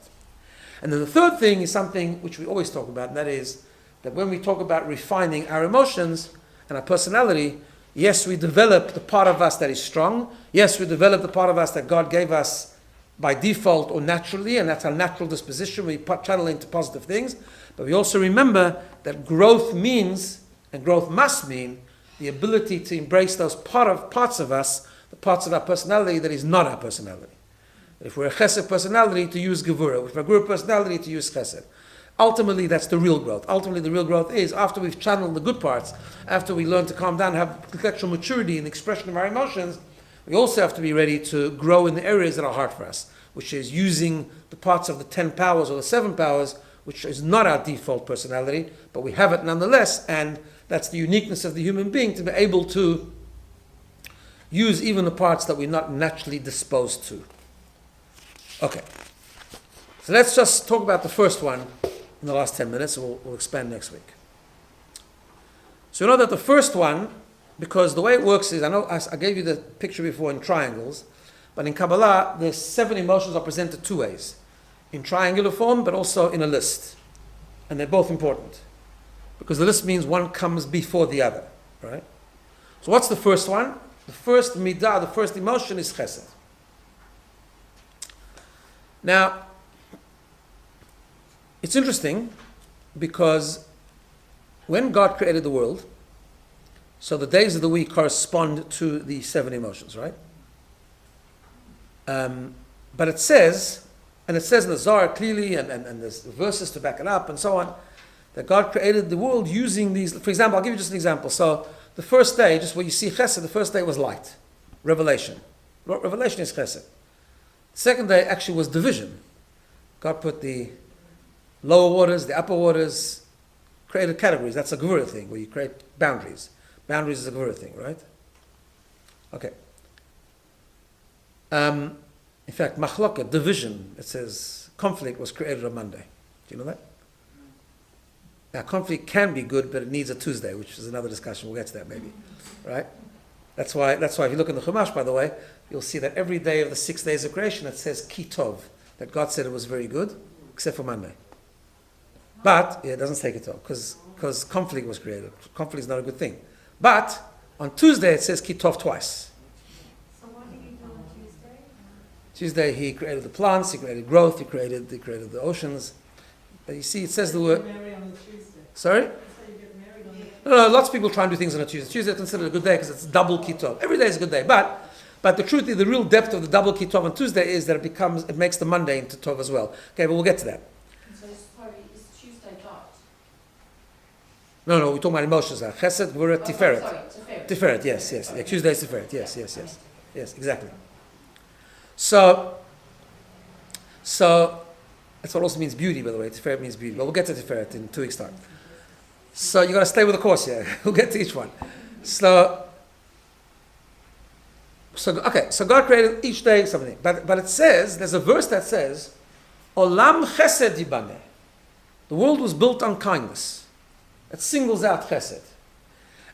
And then the third thing is something which we always talk about, and that is that when we talk about refining our emotions and our personality, Yes, we develop the part of us that is strong. Yes, we develop the part of us that God gave us by default or naturally, and that's our natural disposition. We channel into positive things. But we also remember that growth means, and growth must mean, the ability to embrace those parts of us, the parts of our personality that is not our personality. If we're a chesed personality, to use gevura. If we're a gevura personality, to use chesed. Ultimately, that's the real growth. Ultimately, the real growth is after we've channeled the good parts, after we learn to calm down, have intellectual maturity in the expression of our emotions, we also have to be ready to grow in the areas that are hard for us, which is using the parts of the 10 powers or the 7 powers, which is not our default personality, but we have it nonetheless, and that's the uniqueness of the human being, to be able to use even the parts that we're not naturally disposed to. Okay. So let's just talk about the first one in the last 10 minutes, and we'll expand next week. So you know that the first one, because the way it works is, I know I gave you the picture before in triangles, but in Kabbalah, the 7 emotions are presented 2 ways. In triangular form, but also in a list. And they're both important. Because the list means one comes before the other, right? So what's the first one? The first midah, the first emotion is chesed. Now, it's interesting because when God created the world, so the days of the week correspond to the 7 emotions, right? But it says, and it says in the Zohar clearly, and there's verses to back it up and so on, that God created the world using these. For example, I'll give you just an example. So the first day, just where you see chesed, the first day was light, revelation. Revelation is chesed. The second day actually was division. God put the lower waters, the upper waters, created categories. That's a gevura thing, where you create boundaries. Boundaries is a gevura thing, right? Okay. In fact, machloket, division, it says conflict was created on Monday. Do you know that? Now, conflict can be good, but it needs a Tuesday, which is another discussion. We'll get to that maybe, right? That's why if you look in the Chumash, by the way, you'll see that every day of the 6 days of creation, it says ki tov, that God said it was very good, except for Monday. But it doesn't say ki tov, because conflict was created. Conflict is not a good thing. But on Tuesday, it says ki tov twice. So what did he do on Tuesday? Tuesday, he created the plants, he created growth, he created the oceans. But you see, it says the word. Married on the Tuesday. Sorry? That's how you get married on the No, lots of people try and do things on a Tuesday. Tuesday is considered a good day because it's double kitov. Every day is a good day, but the truth is, the real depth of the double kitov on Tuesday is that it makes the Monday into tov as well. Okay, but we'll get to that. So sorry, is Tuesday dot? No, we're talking about emotions now. Chesed, we're at Tiferet. Sorry, Tiferet. Tiferet, yes. Yeah, Tuesday is Tiferet, yes, exactly. So that's what also means beauty, by the way. Tiferet means beauty. But we'll get to Tiferet in 2 weeks' time. So you got to stay with the course here. We'll get to each one. So God created each day something. But it says, there's a verse that says, Olam chesed yibaneh. The world was built on kindness. It singles out chesed.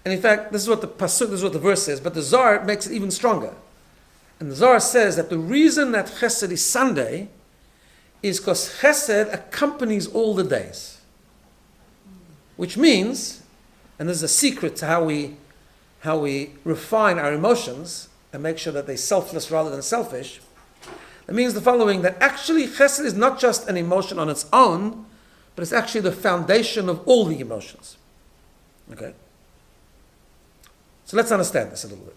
And in fact, this is what the verse says, but the Zohar makes it even stronger. And the Zohar says that the reason that chesed is Sunday is because chesed accompanies all the days. Which means, and this is a secret to how we refine our emotions and make sure that they're selfless rather than selfish, it means the following, that actually chesed is not just an emotion on its own, but it's actually the foundation of all the emotions. Okay? So let's understand this a little bit.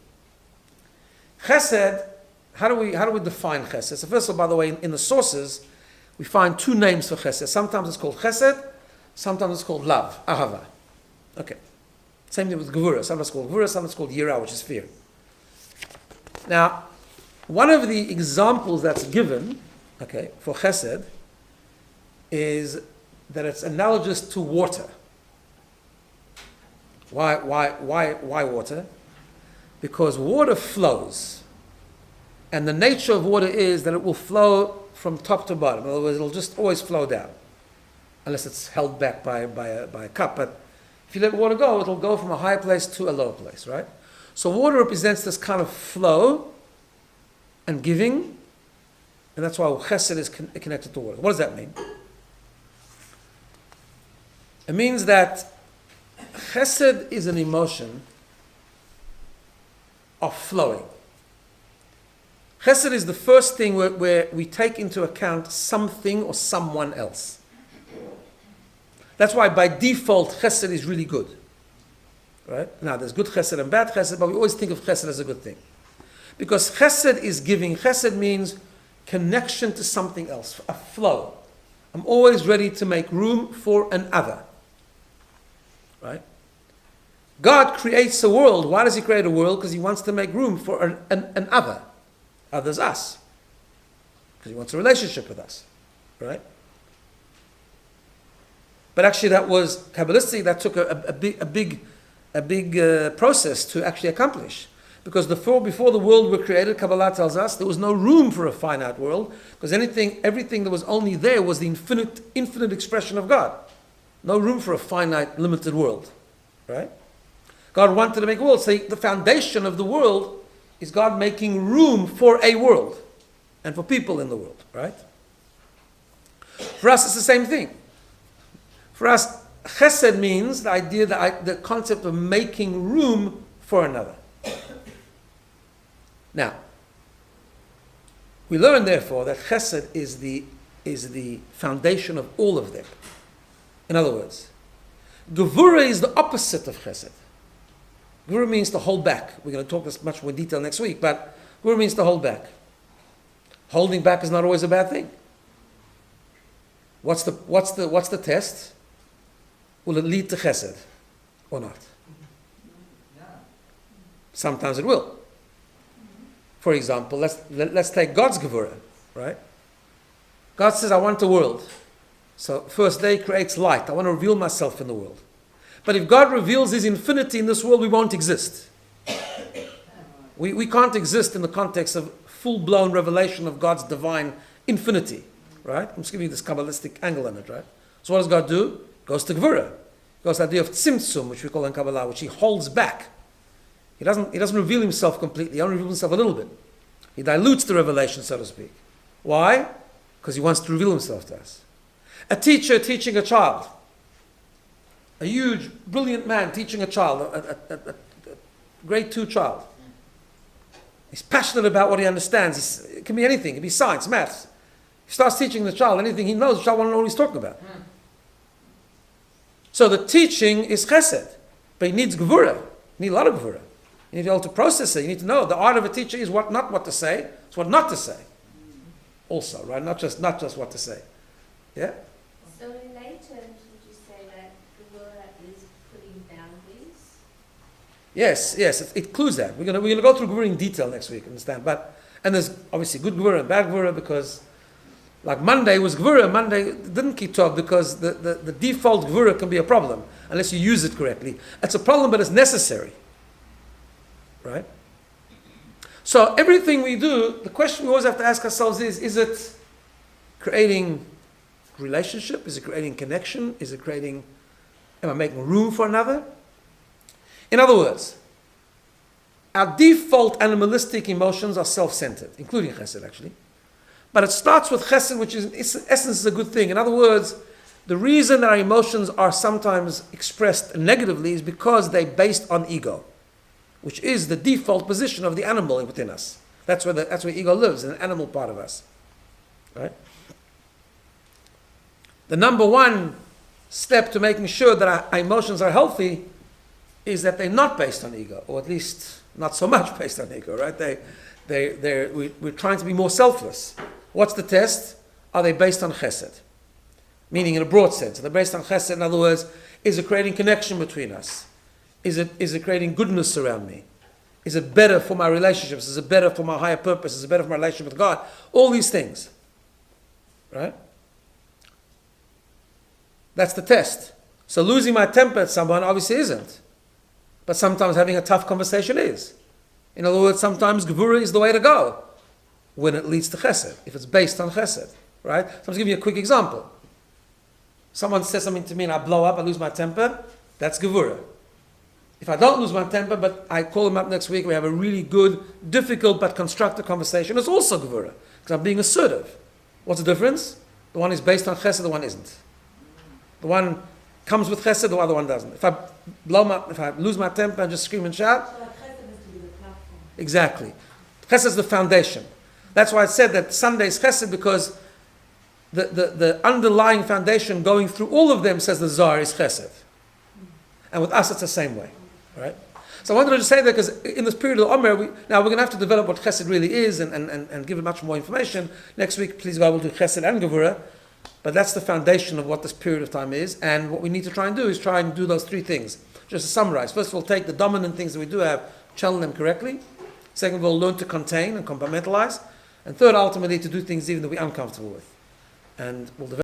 Chesed, how do we define chesed? So first of all, by the way, in the sources, we find 2 names for chesed. Sometimes it's called chesed, sometimes it's called love, ahava. Okay. Same thing with gevura. Sometimes it's called gevura, sometimes it's called yira, which is fear. Now, one of the examples that's given, okay, for chesed is that it's analogous to water. Why water? Because water flows. And the nature of water is that it will flow from top to bottom. In other words, it'll just always flow down. Unless it's held back by a cup. But if you let water go, it'll go from a higher place to a lower place, right? So water represents this kind of flow and giving. And that's why chesed is connected to water. What does that mean? It means that chesed is an emotion are flowing. Chesed is the first thing where we take into account something or someone else. That's why by default chesed is really good. Right? Now there's good chesed and bad chesed, but we always think of chesed as a good thing. Because chesed is giving. Chesed means connection to something else, a flow. I'm always ready to make room for an other. Right? God creates a world. Why does he create a world? Because he wants to make room for an other. Other's us. Because he wants a relationship with us. Right? But actually that was, Kabbalistic, that took a big process to actually accomplish. Because before the world were created, Kabbalah tells us, there was no room for a finite world, because everything that was only there was the infinite expression of God. No room for a finite, limited world. Right? God wanted to make a world. So the foundation of the world is God making room for a world and for people in the world. Right? For us, it's the same thing. For us, chesed means the idea, the concept of making room for another. Now, we learn therefore that chesed is the foundation of all of them. In other words, gevura is the opposite of chesed. Gevura means to hold back. We're going to talk this much more detail next week, but gevura means to hold back. Holding back is not always a bad thing. What's the test? Will it lead to chesed or not? Sometimes it will. For example, let's take God's gevura, right? God says, I want a world. So first day creates light. I want to reveal myself in the world. But if God reveals his infinity in this world, we won't exist. We can't exist in the context of full-blown revelation of God's divine infinity, right? I'm just giving you this Kabbalistic angle on it, right? So what does God do? Goes to gevura. Goes to the idea of tzimtzum, which we call in Kabbalah, which he holds back. He doesn't reveal himself completely. He only reveals himself a little bit. He dilutes the revelation, so to speak. Why? Because he wants to reveal himself to us. A teacher teaching a child. A huge, brilliant man teaching a child, a grade 2 child. He's passionate about what he understands. It can be anything. It can be science, maths. He starts teaching the child anything he knows, the child won't know what he's talking about. So the teaching is chesed, but he needs gevura. You need a lot of gevura. You need to be able to process it. You need to know the art of a teacher is not what to say, it's what not to say. Also, right? Not just what to say. Yeah? So in lay terms, would you say that gevura is putting boundaries? Yes, it includes that. We're gonna go through gevura in detail next week, understand? And there's obviously good gevura and bad gevura, because like Monday was gevura, Monday didn't keep talk, because the default gevura can be a problem unless you use it correctly. It's a problem, but it's necessary. Right? So everything we do, the question we always have to ask ourselves is it creating relationship? Is it creating connection? Am I making room for another? In other words, our default animalistic emotions are self-centered, including chesed actually. But it starts with chesed, which is, in essence, is a good thing. In other words, the reason that our emotions are sometimes expressed negatively is because they're based on ego, which is the default position of the animal within us. That's where ego lives, in an animal part of us. Right? The number one step to making sure that our emotions are healthy is that they're not based on ego, or at least not so much based on ego, right? We're trying to be more selfless. What's the test? Are they based on chesed? Meaning in a broad sense. Are they based on chesed? In other words, is it creating connection between us? Is it creating goodness around me? Is it better for my relationships? Is it better for my higher purpose? Is it better for my relationship with God? All these things. Right? That's the test. So losing my temper at someone obviously isn't. But sometimes having a tough conversation is. In other words, sometimes gevura is the way to go when it leads to chesed, if it's based on chesed. Right? So I'm just give you a quick example. Someone says something to me and I blow up, I lose my temper, that's gevura. If I don't lose my temper, but I call him up next week, we have a really good, difficult but constructive conversation, it's also gevura, because I'm being assertive. What's the difference? The one is based on chesed, the one isn't. The one comes with chesed, the other one doesn't. If I lose my temper and just scream and shout, So like chesed has to be the platform. Exactly. Chesed is the foundation. That's why I said that Sunday is chesed, because the underlying foundation going through all of them, says the Zohar, is chesed. And with us it's the same way. Right? So I wanted to say that because in this period of Omer, now we're going to have to develop what chesed really is and give it much more information. Next week, please God, we'll do chesed and gevura. But that's the foundation of what this period of time is. And what we need to try and do is try and do those three things. Just to summarize. First of all, take the dominant things that we do have, channel them correctly. Second of all, learn to contain and compartmentalize. And third, ultimately, to do things even that we're uncomfortable with. And we'll develop